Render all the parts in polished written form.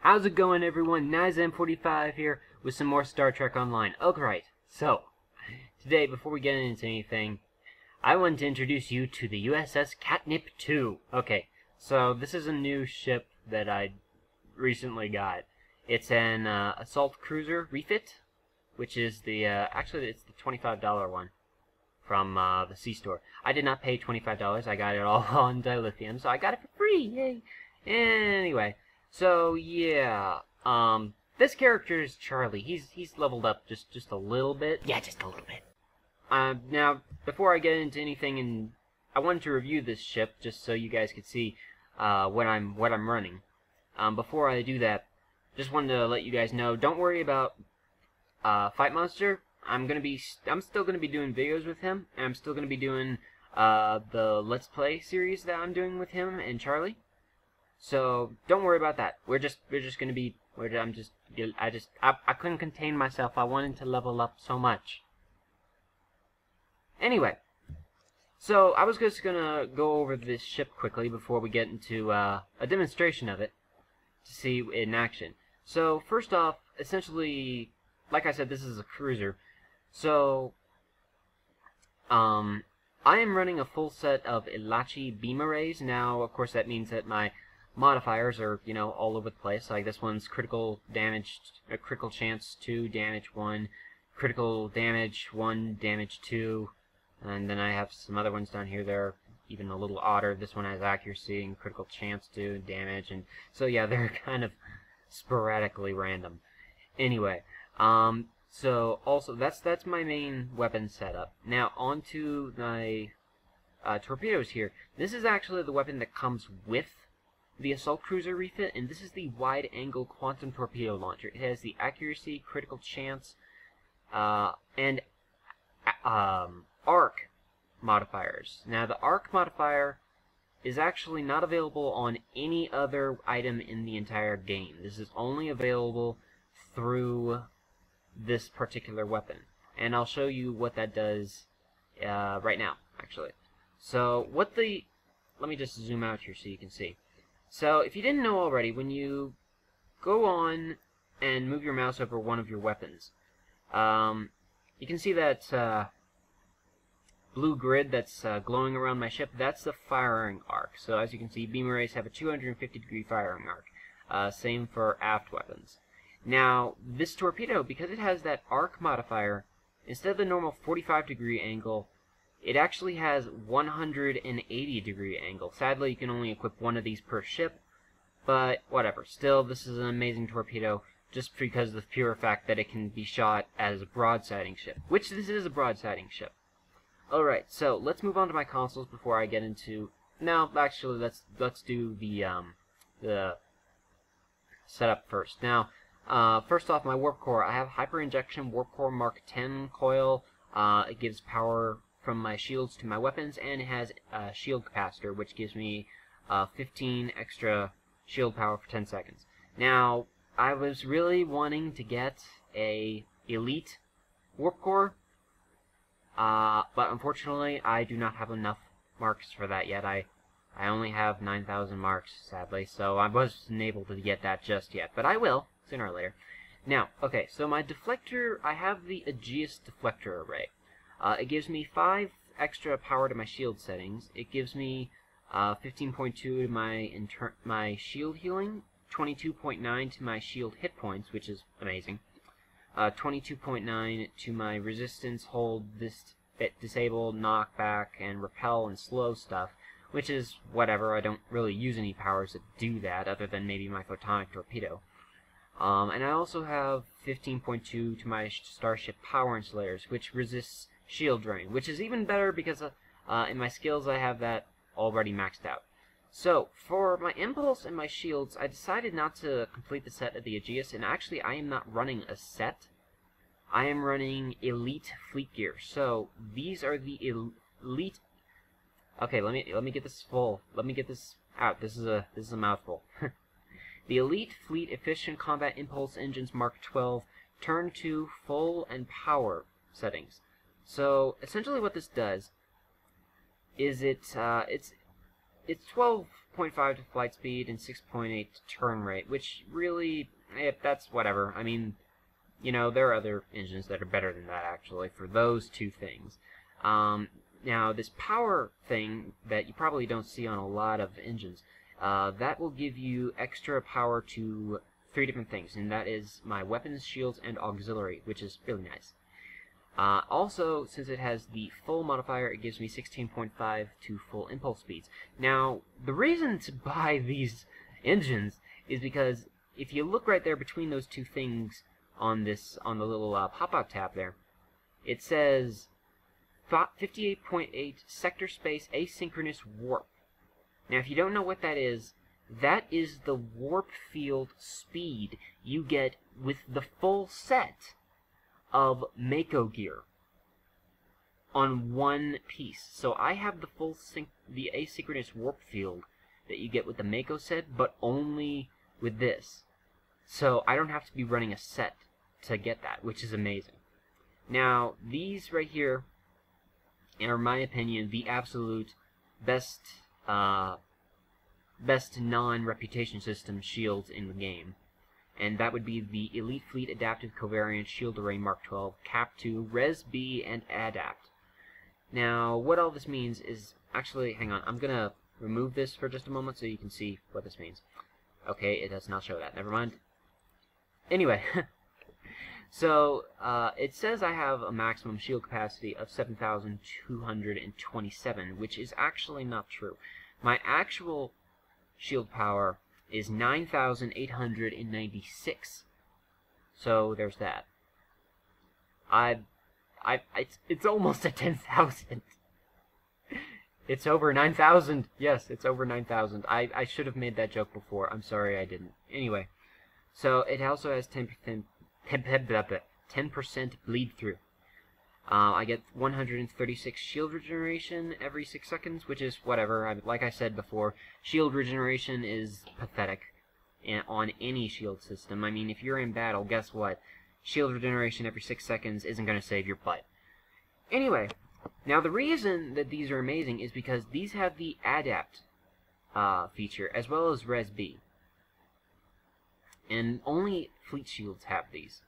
How's it going, everyone? NizM45 here with some more Star Trek Online. Alright, so, today, before we get into anything, I want to introduce you to the USS Catnip 2. Okay, so this is a new ship that I recently got. It's an Assault Cruiser Refit, which is the, actually it's the $25 one from the C-Store. I did not pay $25, I got it all on dilithium, so I got it for free, yay! Anyway. So yeah, this character is Charlie. He's leveled up just a little bit. Yeah, just a little bit. Now, before I get into anything, and I wanted to review this ship just so you guys could see what I'm running. Before I do that, just wanted to let you guys know. Don't worry about FightMonster. I'm still gonna be doing videos with him, and I'm still gonna be doing the Let's Play series that I'm doing with him and Charlie. So don't worry about that. We're just gonna be. I couldn't contain myself. I wanted to level up so much. Anyway, so I was just gonna go over this ship quickly before we get into a demonstration of it to see in action. So first off, essentially, like I said, this is a cruiser. So I am running a full set of Ilachi beam arrays. Now, of course, that means that my modifiers are, you know, all over the place. Like this one's critical damage, critical chance 2, damage 1, critical damage 1, damage 2, and then I have some other ones down here that are even a little odder. This one has accuracy and critical chance 2, damage, and so yeah, they're kind of sporadically random. Anyway, so also that's my main weapon setup. Now onto my torpedoes here. This is actually the weapon that comes with the Assault Cruiser Refit, and this is the wide-angle quantum torpedo launcher. It has the accuracy, critical chance, and arc modifiers. Now, the arc modifier is actually not available on any other item in the entire game. This is only available through this particular weapon, and I'll show you what that does right now, actually. So, let me just zoom out here so you can see. So, if you didn't know already, when you go on and move your mouse over one of your weapons, you can see that blue grid that's glowing around my ship. That's the firing arc. So, as you can see, beam arrays have a 250-degree firing arc. Same for aft weapons. Now, this torpedo, because it has that arc modifier, instead of the normal 45-degree angle, it actually has 180-degree angle. Sadly, you can only equip one of these per ship, but whatever. Still, this is an amazing torpedo, just because of the pure fact that it can be shot as a broadsiding ship, which this is a broadsiding ship. Alright, so let's move on to my consoles before I get into... No, actually, let's do the setup first. Now, first off, my warp core. I have Hyper Injection Warp Core Mark 10 coil. It gives power from my shields to my weapons, and it has a shield capacitor, which gives me 15 extra shield power for 10 seconds. Now, I was really wanting to get a elite warp core, but unfortunately, I do not have enough marks for that yet. I only have 9,000 marks, sadly, so I wasn't able to get that just yet, but I will, sooner or later. Now, okay, so my deflector, I have the Aegis deflector array. It gives me 5 extra power to my shield settings. It gives me 15.2 to my shield healing, 22.9 to my shield hit points, which is amazing, 22.9 to my resistance, hold, disable, knockback, and repel and slow stuff, which is whatever. I don't really use any powers that do that, other than maybe my photonic torpedo. And I also have 15.2 to my starship power insulators, which resists shield drain, which is even better because in my skills I have that already maxed out. So, for my impulse and my shields, I decided not to complete the set of the Aegis, and actually I am not running a set. I am running elite fleet gear. So, these are the elite... Okay, let me get this full. Let me get this out. This is a mouthful. The Elite Fleet Efficient Combat Impulse Engines Mark 12 Turn 2 Full and Power settings. So, essentially what this does is it's 12.5 to flight speed and 6.8 to turn rate, which really, that's whatever. I mean, you know, there are other engines that are better than that, actually, for those two things. Now, this power thing that you probably don't see on a lot of engines, that will give you extra power to 3 different things, and that is my weapons, shields, and auxiliary, which is really nice. Also, since it has the full modifier, it gives me 16.5 to full impulse speeds. Now, the reason to buy these engines is because if you look right there between those two things on the little pop-out tab there, it says 58.8 sector space asynchronous warp. Now, if you don't know what that is the warp field speed you get with the full set of Mako gear on one piece. So I have the full the asynchronous warp field that you get with the Mako set, but only with this. So I don't have to be running a set to get that, which is amazing. Now, these right here are, in my opinion, the absolute best non-reputation system shields in the game. And that would be the Elite Fleet Adaptive Covariant Shield Array Mark 12, Cap 2, Res B, and Adapt. Now, what all this means is, actually, hang on, I'm going to remove this for just a moment so you can see what this means. Okay, it does not show that, never mind. Anyway, so, it says I have a maximum shield capacity of 7,227, which is actually not true. My actual shield power is 9,896. So there's that. It's almost at 10,000. It's over 9,000. Yes, it's over 9,000. I should have made that joke before. I'm sorry I didn't. Anyway, so it also has 10% bleed through. I get 136 shield regeneration every 6 seconds, which is whatever. Like I said before, shield regeneration is pathetic on any shield system. I mean, if you're in battle, guess what? Shield regeneration every 6 seconds isn't going to save your butt. Anyway, now the reason that these are amazing is because these have the Adapt feature, as well as Res B. And only fleet shields have these.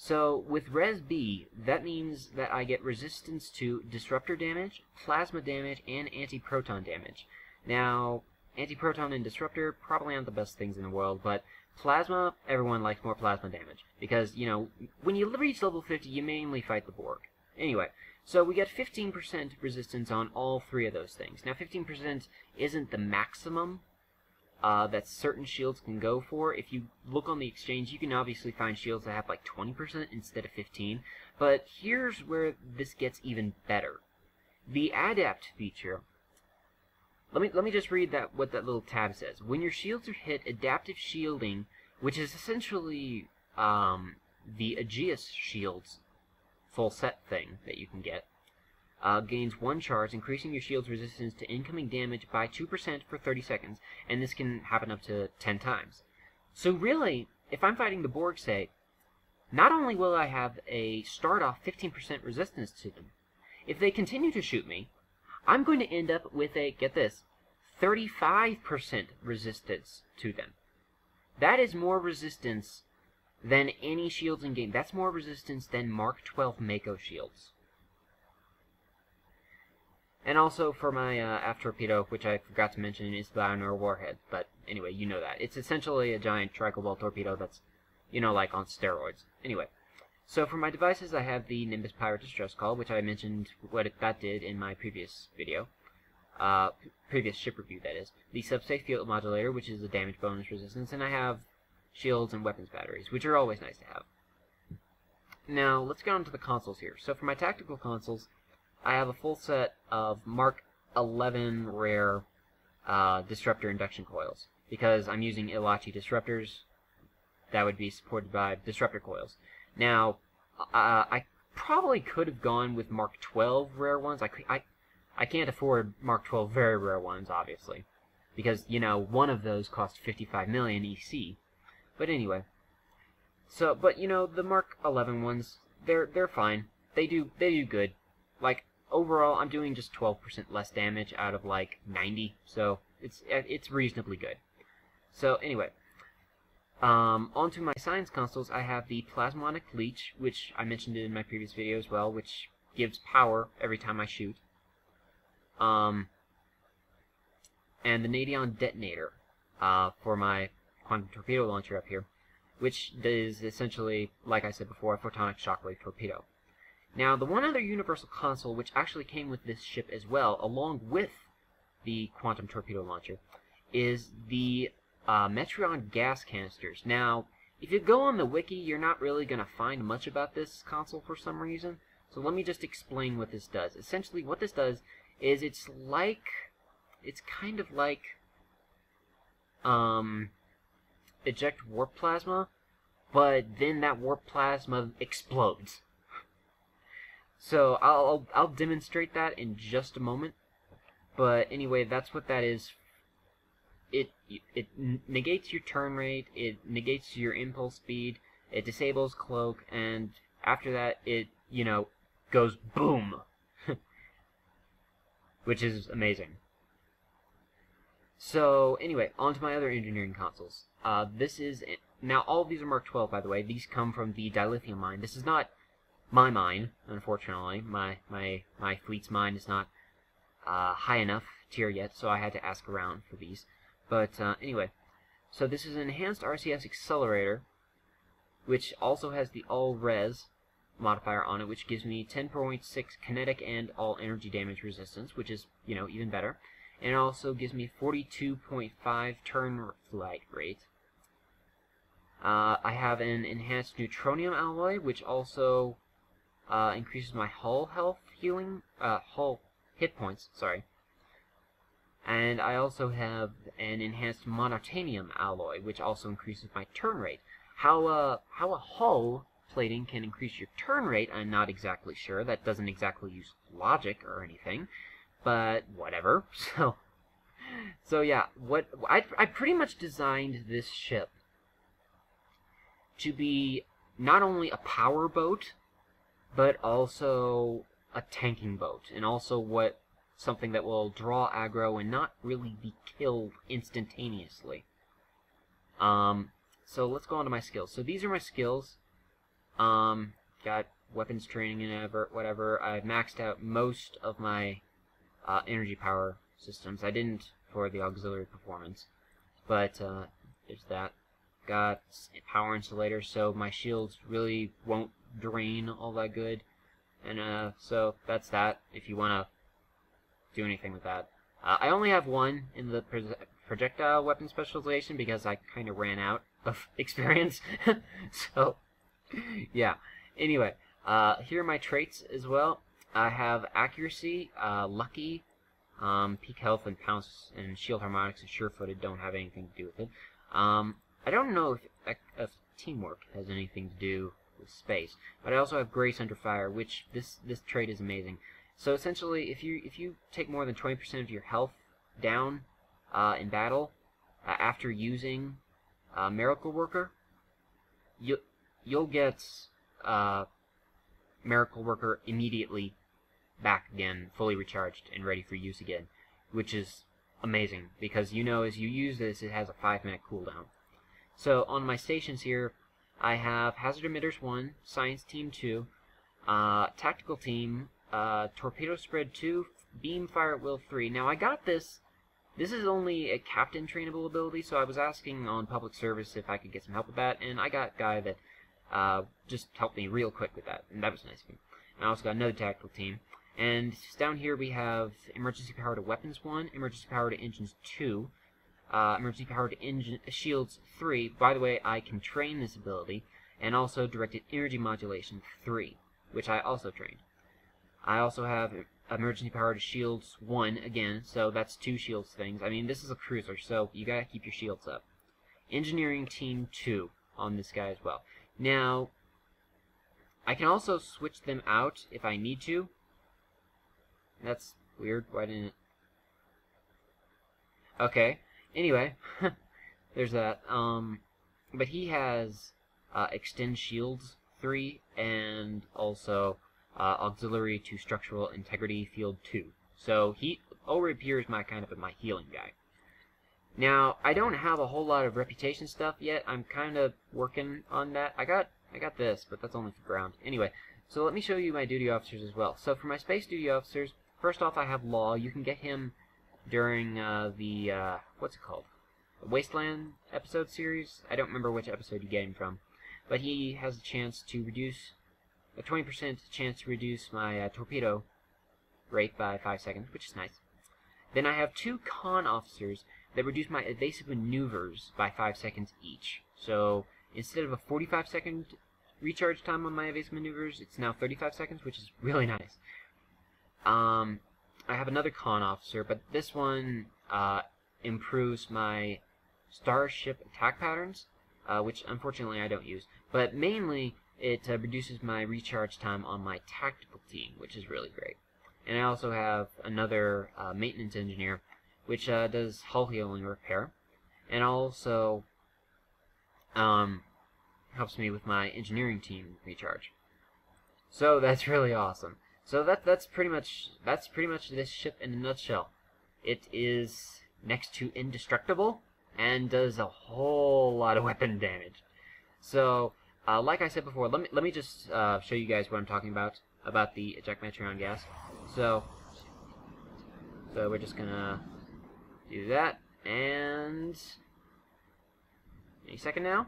So, with Res B, that means that I get resistance to disruptor damage, plasma damage, and anti-proton damage. Now, anti-proton and disruptor probably aren't the best things in the world, but plasma, everyone likes more plasma damage. Because, you know, when you reach level 50, you mainly fight the Borg. Anyway, so we get 15% resistance on all 3 of those things. Now, 15% isn't the maximum that certain shields can go for. If you look on the exchange, you can obviously find shields that have like 20% instead of 15%. But here's where this gets even better. The Adapt feature. Let me just read what that little tab says. When your shields are hit, adaptive shielding, which is essentially the Aegis shields full set thing that you can get, gains 1 charge, increasing your shield's resistance to incoming damage by 2% for 30 seconds, and this can happen up to 10 times. So really, if I'm fighting the Borg, say, not only will I have a start-off 15% resistance to them, if they continue to shoot me, I'm going to end up with a, get this, 35% resistance to them. That is more resistance than any shields in game. That's more resistance than Mark 12 Mako shields. And also for my F-Torpedo, which I forgot to mention, is the Iron Ore Warhead. But anyway, you know that. It's essentially a giant tricobalt torpedo that's, you know, like on steroids. Anyway, so for my devices, I have the Nimbus Pirate Distress Call, which I mentioned that did in my previous video. Previous ship review, that is. The Subsafe Field Modulator, which is a damage bonus resistance. And I have shields and weapons batteries, which are always nice to have. Now, let's get on to the consoles here. So for my tactical consoles, I have a full set of Mark 11 rare disruptor induction coils, because I'm using Ilachi disruptors that would be supported by disruptor coils. Now, I probably could have gone with Mark 12 rare ones. I can't afford Mark 12 very rare ones, obviously, because, you know, one of those cost 55 million EC. But anyway, so, but, you know, the Mark 11 ones, they're fine. They do good. Like, overall, I'm doing just 12% less damage out of, like, 90, so it's reasonably good. So anyway, onto my science consoles, I have the Plasmonic Leech, which I mentioned in my previous video as well, which gives power every time I shoot. And the Nadion Detonator for my quantum torpedo launcher up here, which is essentially, like I said before, a photonic shockwave torpedo. Now, the one other universal console which actually came with this ship as well, along with the quantum torpedo launcher, is the Metreon gas canisters. Now, if you go on the wiki, you're not really going to find much about this console for some reason, so let me just explain what this does. Essentially, what this does is it's kind of like eject warp plasma, but then that warp plasma explodes. So I'll demonstrate that in just a moment. But anyway, that's what that is. It negates your turn rate, it negates your impulse speed, it disables cloak, and after that it, you know, goes boom. Which is amazing. So anyway, on to my other engineering consoles. Now all of these are Mark 12, by the way. These come from the dilithium mine. This is not my mine, unfortunately. My fleet's mine is not high enough tier yet, so I had to ask around for these. But anyway, so this is an enhanced RCS accelerator, which also has the all-res modifier on it, which gives me 10.6 kinetic and all energy damage resistance, which is, you know, even better. And it also gives me 42.5 turn flight rate. I have an enhanced neutronium alloy, which also increases my hull hull hit points, sorry. And I also have an enhanced monotanium alloy, which also increases my turn rate. How a hull plating can increase your turn rate, I'm not exactly sure. That doesn't exactly use logic or anything, but whatever. So yeah, I pretty much designed this ship to be not only a power boat, but also a tanking boat, and also something that will draw aggro and not really be killed instantaneously. So let's go on to my skills. So these are my skills. Got weapons training and whatever. I've maxed out most of my energy power systems. I didn't for the auxiliary performance, but there's that. Got power insulator, so my shields really won't drain all that good. And so that's that, if you want to do anything with that. I only have one in the projectile weapon specialization because I kind of ran out of experience. So, yeah. Anyway, here are my traits as well. I have accuracy, lucky, peak health, and pounce, and shield harmonics and sure-footed don't have anything to do with it. I don't know if teamwork has anything to do with space, but I also have grace under fire, which this trait is amazing. So essentially, if you take more than 20% of your health down in battle after using Miracle Worker, you'll get Miracle Worker immediately back again, fully recharged and ready for use again, which is amazing because, you know, as you use this, it has a 5-minute cooldown. So on my stations here, I have Hazard Emitters 1, Science Team 2, Tactical Team, Torpedo Spread 2, Beam Fire at Will 3. Now I got this. This is only a captain trainable ability, so I was asking on public service if I could get some help with that, and I got a guy that just helped me real quick with that, and that was nice of him. And I also got another tactical team. And down here we have Emergency Power to Weapons 1, Emergency Power to Engines 2, Emergency Power to Shields 3. By the way, I can train this ability, and also Directed Energy Modulation 3, which I also trained. I also have Emergency Power to Shields 1 again, so that's 2 shields things. I mean, this is a cruiser, so you gotta keep your shields up. Engineering Team 2 on this guy as well. Now, I can also switch them out if I need to. That's weird. Why didn't it? Okay. Anyway, there's that. But he has Extend Shields 3 and also Auxiliary to Structural Integrity Field 2. So he already appears my healing guy. Now, I don't have a whole lot of reputation stuff yet. I'm kind of working on that. I got this, but that's only for ground. Anyway, so let me show you my duty officers as well. So for my space duty officers, first off I have Law. You can get him during the, what's it called? The Wasteland episode series? I don't remember which episode you get him from. But he has a chance to reduce, a 20% chance to reduce my torpedo rate by 5 seconds, which is nice. Then I have 2 con officers that reduce my evasive maneuvers by 5 seconds each. So instead of a 45-second recharge time on my evasive maneuvers, it's now 35 seconds, which is really nice. I have another con officer, but this one improves my starship attack patterns, which unfortunately I don't use. But mainly, it reduces my recharge time on my tactical team, which is really great. And I also have another maintenance engineer, which does hull healing repair, and also helps me with my engineering team recharge. So that's really awesome. So that's pretty much this ship in a nutshell. It is next to indestructible and does a whole lot of weapon damage. So like I said before, let me just show you guys what I'm talking about the eject Metreon gas. So we're just gonna do that, and any second now,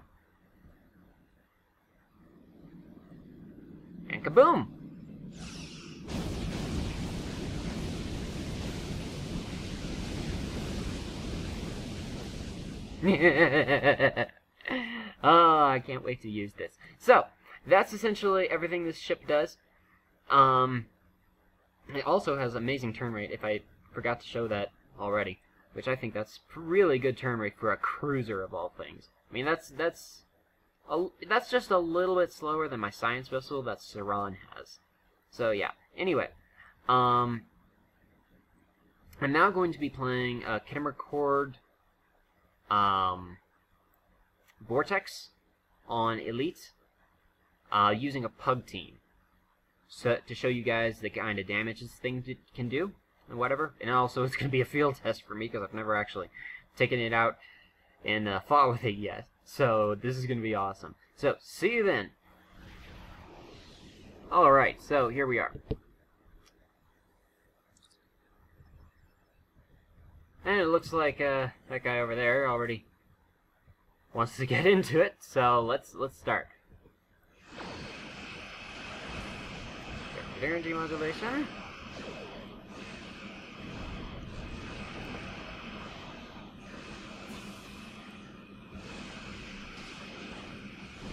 and kaboom! Oh, I can't wait to use this. So that's essentially everything this ship does. It also has amazing turn rate, if I forgot to show that already, which I think that's really good turn rate for a cruiser of all things. I mean, that's just a little bit slower than my science vessel that Saran has. So yeah. Anyway, I'm now going to be playing Kittimer Cord Vortex on Elite using a pug team. So, to show you guys the kind of damage this thing can do, and whatever. And also, it's going to be a field test for me, because I've never actually taken it out and fought with it yet. So, this is going to be awesome. So, see you then! Alright, so here we are. And it looks like that guy over there already wants to get into it, so let's start. Energy modulation.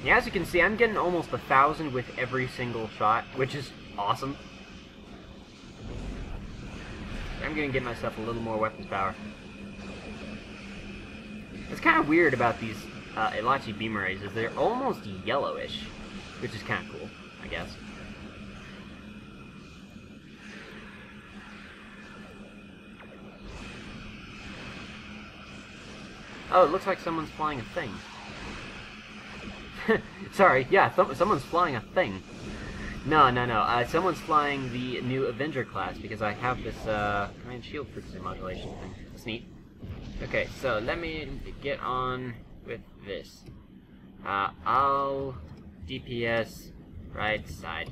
Yeah, as you can see, I'm getting almost 1,000 with every single shot, which is awesome. I'm gonna get myself a little more weapons power. It's kind of weird about these Elachi beam arrays, is they're almost yellowish, which is kind of cool, I guess. Oh, it looks like someone's flying a thing. Sorry, yeah, someone's flying a thing. No, someone's flying the new Avenger class, because I have this command shield frequency modulation thing. That's neat. Okay, so let me get on with this. I'll DPS right side.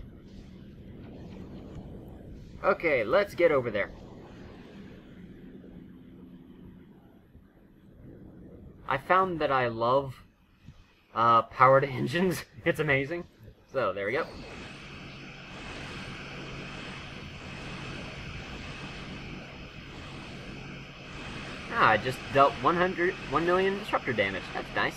Okay, let's get over there. I found that I love powered engines. It's amazing. So, there we go. I just dealt 1 million disruptor damage. That's nice.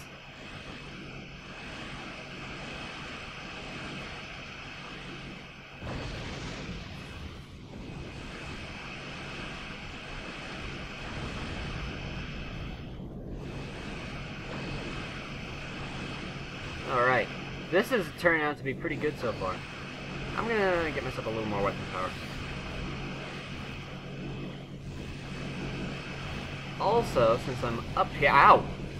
Alright, this is turning out to be pretty good so far. I'm gonna get myself a little more weapon power. Also, since I'm up here... Ow!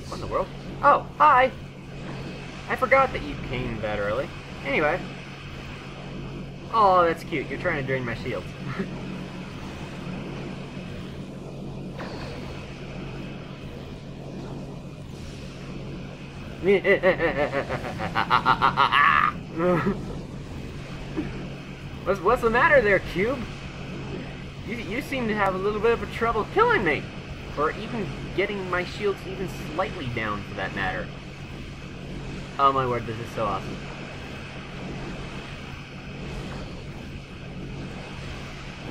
What in the world? Oh, hi! I forgot that you came that early. Anyway. Oh, that's cute. You're trying to drain my shields. What's the matter there, Cube? You seem to have a little bit of a trouble killing me. Or even getting my shields even slightly down, for that matter. Oh my word, this is so awesome.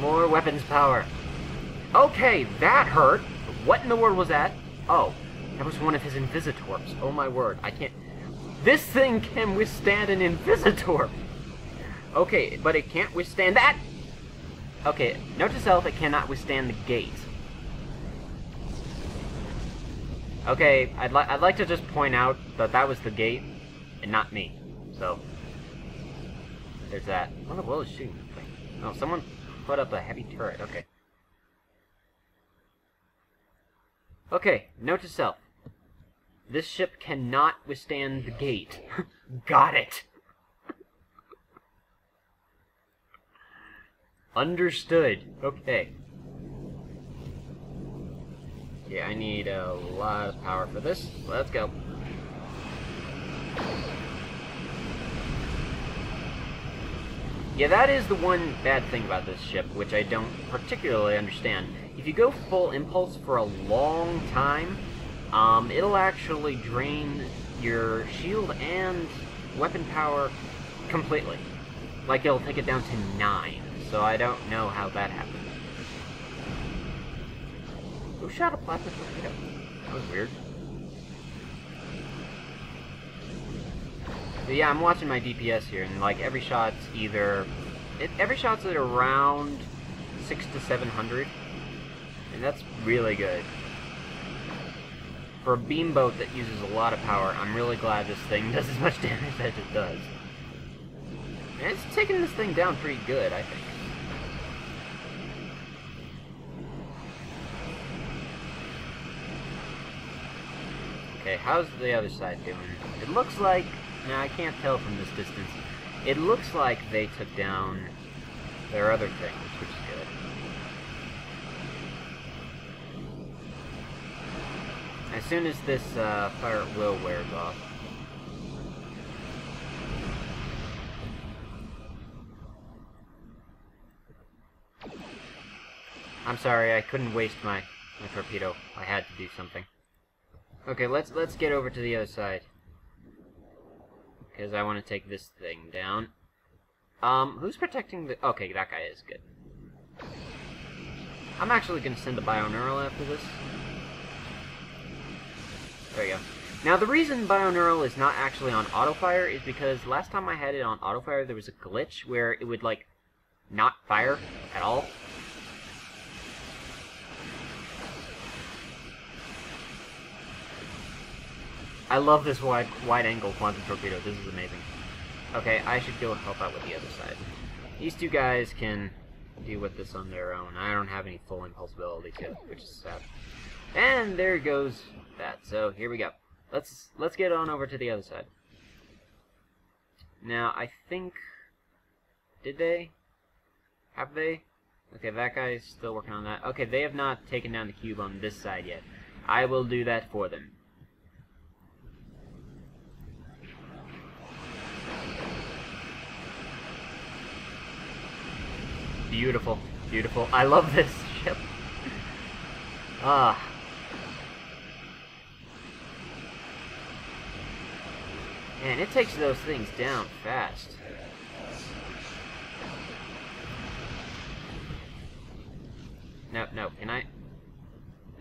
More weapons power. Okay, that hurt. What in the world was that? Oh, that was one of his Invisitors. Oh my word, I can't... This thing can withstand an Invisitor! Okay, but it can't withstand that! Okay, note to self, it cannot withstand the gate. Okay, I'd like to just point out that that was the gate, and not me. So, there's that. What the world is shooting this thing? Oh, someone put up a heavy turret, okay. Okay, note to self. This ship cannot withstand the gate. Got it! Understood. Okay. Yeah, I need a lot of power for this. Let's go. Yeah, that is the one bad thing about this ship, which I don't particularly understand. If you go full impulse for a long time, it'll actually drain your shield and weapon power completely. Like, it'll take it down to 9, so I don't know how that happened. Who shot a plasma torpedo? That was weird. But yeah, I'm watching my DPS here, and like every shot's either... every shot's at around 600 to 700, and that's really good. For a beamboat that uses a lot of power, I'm really glad this thing does as much damage as it does. And it's taking this thing down pretty good, I think. Okay, how's the other side doing? It looks like... Now, I can't tell from this distance. It looks like they took down their other things, which is good. As soon as this fire at will wears off. I'm sorry, I couldn't waste my torpedo. I had to do something. Okay, let's get over to the other side. Because I want to take this thing down. Who's protecting the... Okay, that guy is good. I'm actually going to send a Bioneural after this. There you go. Now, the reason Bioneural is not actually on autofire is because last time I had it on autofire, there was a glitch where it would, like, not fire at all. I love this wide-angle quantum torpedo. This is amazing. Okay, I should go help out with the other side. These two guys can deal with this on their own. I don't have any full impulse abilities yet, which is sad. And there goes that. So here we go. Let's get on over to the other side. Now, I think... Did they? Have they? Okay, that guy's still working on that. Okay, they have not taken down the cube on this side yet. I will do that for them. Beautiful, beautiful. I love this ship. Ah. Man, it takes those things down fast. No, can I?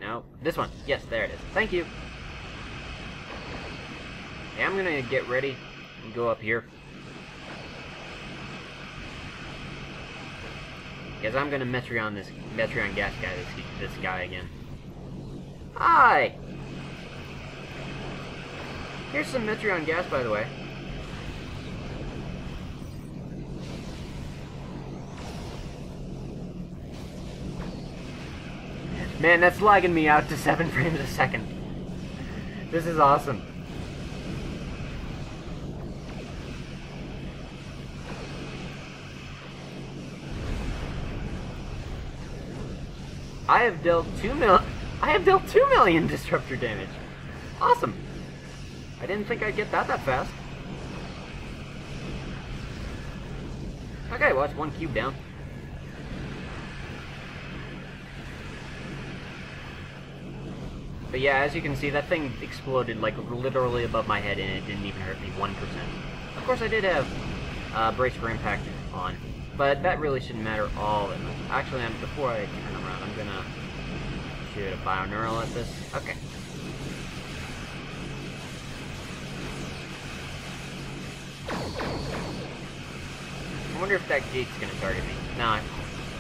No, this one. Yes, there it is. Thank you. Okay, I'm gonna get ready and go up here. Because I'm gonna Metreon gas guy this guy again. Hi! Here's some Metreon gas, by the way. Man, that's lagging me out to 7 frames a second. This is awesome. I have dealt 2 million disruptor damage. Awesome. I didn't think I'd get that fast. Okay, well, it's one cube down. But yeah, as you can see, that thing exploded like literally above my head, and it didn't even hurt me 1%. Of course, I did have brace for impact on, but that really shouldn't matter all that much. Actually, before I turn around, I'm gonna shoot a bioneural at this. Okay. I wonder if that gate's gonna target me. No,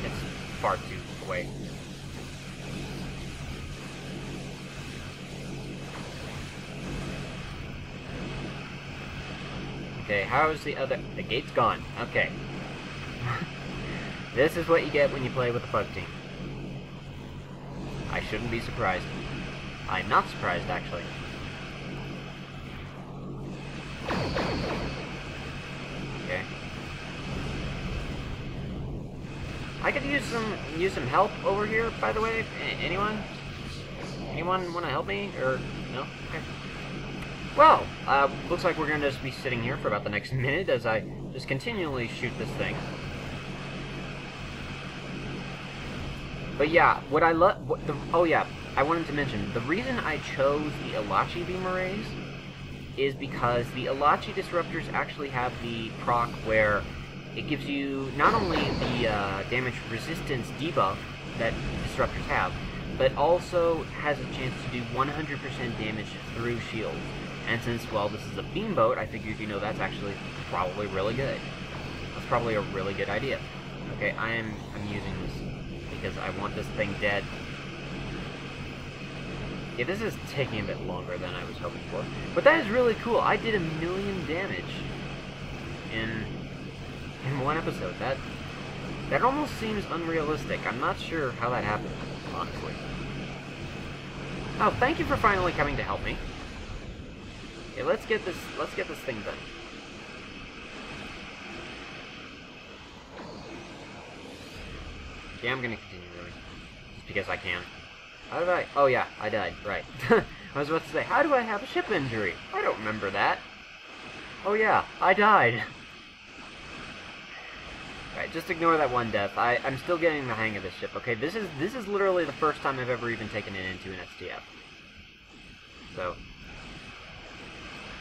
it's far too away. Okay, how's the other... The gate's gone. Okay. This is what you get when you play with a bug team. I shouldn't be surprised. I'm not surprised, actually. Okay. I could use some help over here, by the way. Anyone? Anyone want to help me? Or no? Okay. Well, looks like we're gonna just be sitting here for about the next minute as I just continually shoot this thing. But yeah, what I love... Oh yeah, I wanted to mention, the reason I chose the Elachi beam arrays is because the Elachi disruptors actually have the proc where it gives you not only the damage resistance debuff that disruptors have, but also has a chance to do 100% damage through shields. And since, well, this is a beam boat, I figured, you know, that's actually probably really good. That's probably a really good idea. Okay, I'm using this because I want this thing dead. Yeah, this is taking a bit longer than I was hoping for. But that is really cool. I did 1,000,000 damage in one episode. That almost seems unrealistic. I'm not sure how that happened, honestly. Oh, thank you for finally coming to help me. Okay, let's get this thing done. Okay, I'm gonna continue really. Just because I can. How did I... Oh yeah, I died, right. I was about to say, how do I have a ship injury? I don't remember that. Oh yeah, I died. Alright, just ignore that one death. I'm still getting the hang of this ship. Okay, this is literally the first time I've ever even taken it into an STF. So...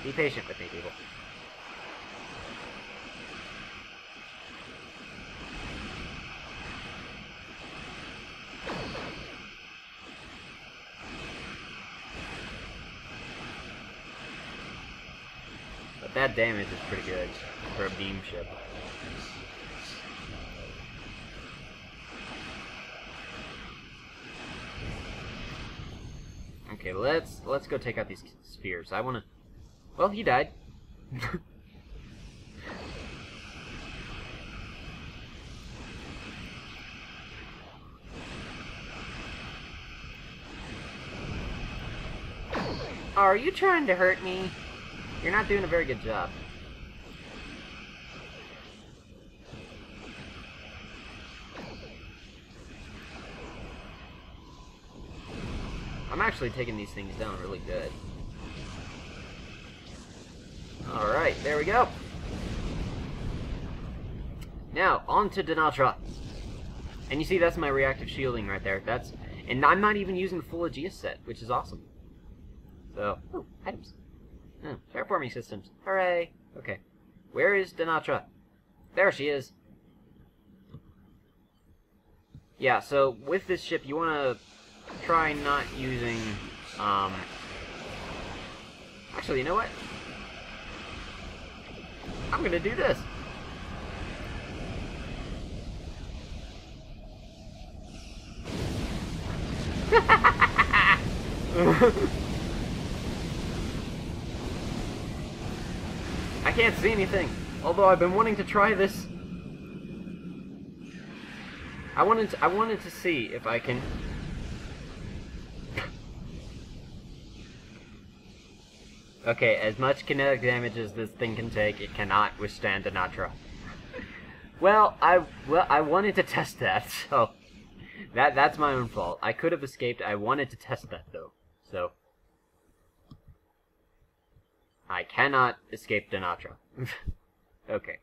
be patient with me, people. But that damage is pretty good for a beam ship. Okay, let's go take out these spheres. I wanna... Well, he died. Are you trying to hurt me? You're not doing a very good job. I'm actually taking these things down really good. Alright, there we go. Now, on to Denatra. And you see, that's my reactive shielding right there. And I'm not even using the full Aegis set, which is awesome. So, oh, items. Oh, terraforming systems. Hooray! Okay. Where is Denatra? There she is. Yeah, so with this ship, you want to try not using, Actually, you know what? I'm gonna do this. I can't see anything, although I've been wanting to try this. I wanted to see if I can... Okay, as much kinetic damage as this thing can take, it cannot withstand Denatra. Well, I wanted to test that, so that's my own fault. I could have escaped. I wanted to test that though. So I cannot escape Dinatra. Okay.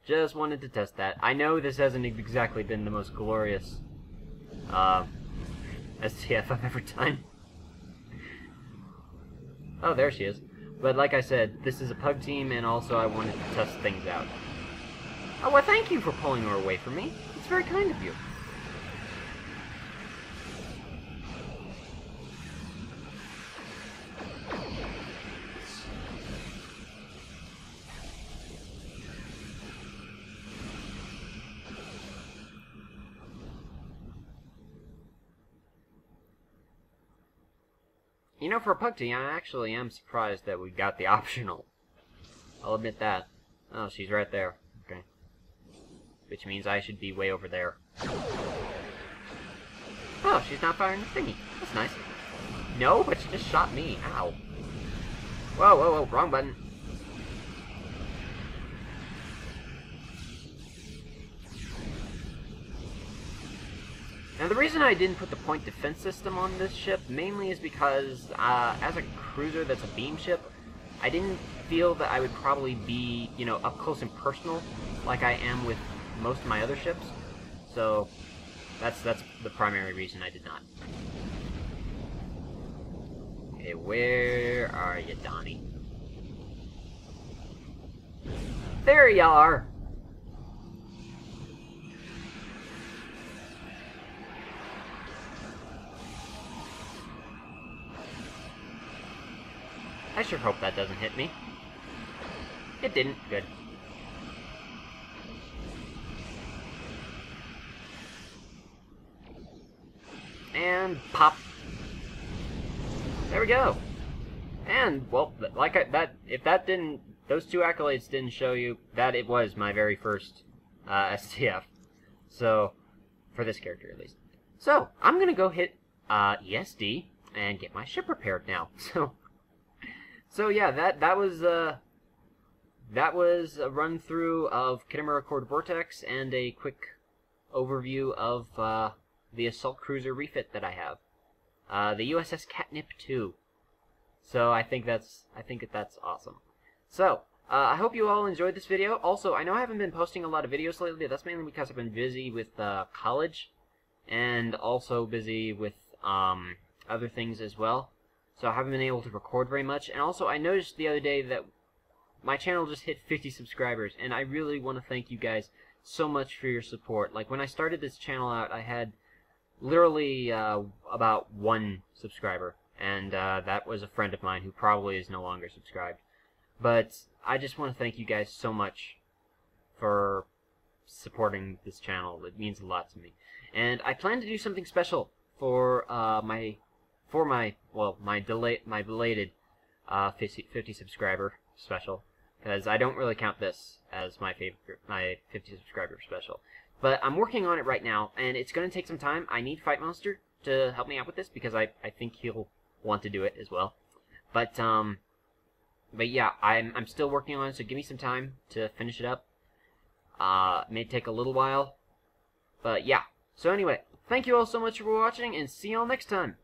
Just wanted to test that. I know this hasn't exactly been the most glorious STF I've ever done. Oh, there she is. But like I said, this is a pug team, and also I wanted to test things out. Oh, well, thank you for pulling her away from me. It's very kind of you. You know, for a pug team, I actually am surprised that we got the optional. I'll admit that. Oh, she's right there. Okay. Which means I should be way over there. Oh, she's not firing the thingy. That's nice. No, but she just shot me. Ow. Whoa, whoa, whoa, wrong button. Now, the reason I didn't put the point defense system on this ship mainly is because, as a cruiser that's a beam ship, I didn't feel that I would probably be, you know, up close and personal like I am with most of my other ships. So, that's the primary reason I did not. Okay, where are you, Donnie? There you are! I sure hope that doesn't hit me. It didn't. Good. And pop. There we go. And, well, like if that didn't, those two accolades didn't show you that it was my very first STF. So, for this character at least. So, I'm gonna go hit ESD and get my ship repaired now. So yeah, that was a run through of Kitamura Cord Vortex and a quick overview of the Assault Cruiser Refit that I have, the USS Catnip 2. So I think that's awesome. So I hope you all enjoyed this video. Also, I know I haven't been posting a lot of videos lately. That's mainly because I've been busy with college, and also busy with other things as well. So I haven't been able to record very much. And also, I noticed the other day that my channel just hit 50 subscribers, and I really want to thank you guys so much for your support. Like, when I started this channel out, I had literally about 1 subscriber, and that was a friend of mine who probably is no longer subscribed. But I just want to thank you guys so much for supporting this channel. It means a lot to me. And I plan to do something special for my belated 50 subscriber special, because I don't really count this as my 50 subscriber special. But I'm working on it right now, and it's going to take some time. I need FightMonster to help me out with this, because I think he'll want to do it as well. But yeah, I'm still working on it, so give me some time to finish it up. It may take a little while, but yeah. So anyway, thank you all so much for watching, and see y'all next time.